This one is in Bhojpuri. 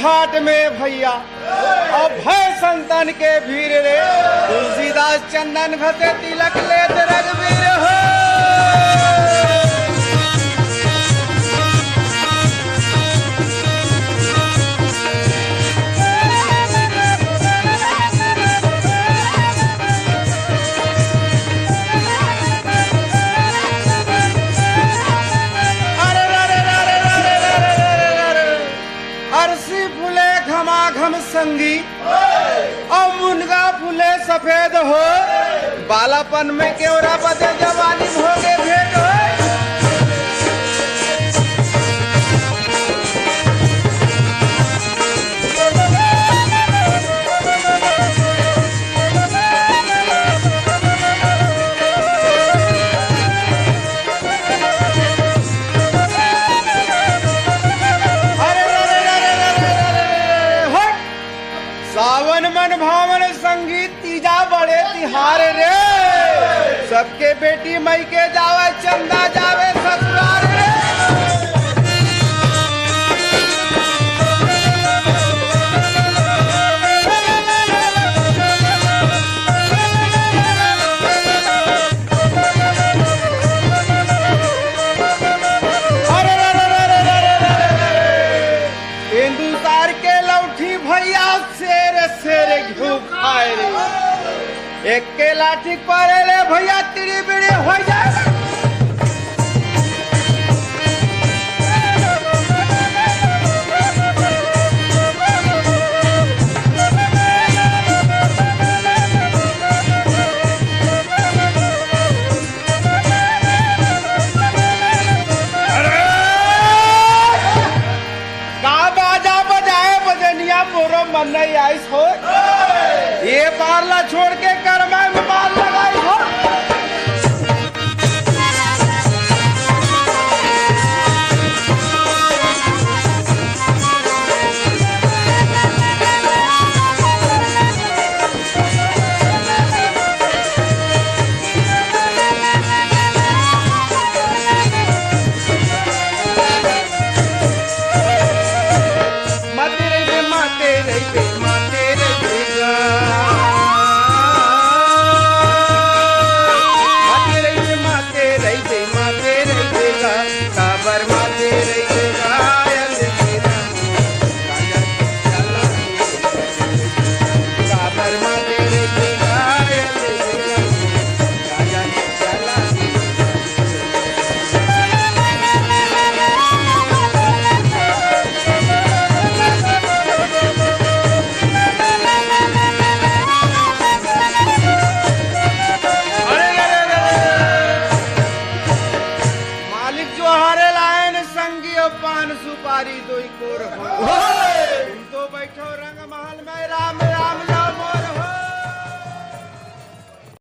घाट में भैया और भय संतन के भीर रे तुलसीदास चंदन घसे तिलक लेत रघुवीर हो। घमाघम संगी और मुनगा फूले सफेद हो बालापन में केवरा बदे जवानी भोगे भेद हो। सावन मन भावन संगीत तीजा बड़े तिहारे रे सबके बेटी मई के जावे चंदा जावे ससुराल रे। हिंदुस्तान के लौठी भैया शेर घू खाए रे एक के लाठी पड़े ले भैया तिड़ी बिड़ी हो जाए। बाजा बजाए बजनिया मोरो मन नहीं आई हो ये पारला छोड़ के कर्मा में बाल लगाई हो। पान सुपारी दोई कोर तुम तो बैठो रंग महल में राम राम।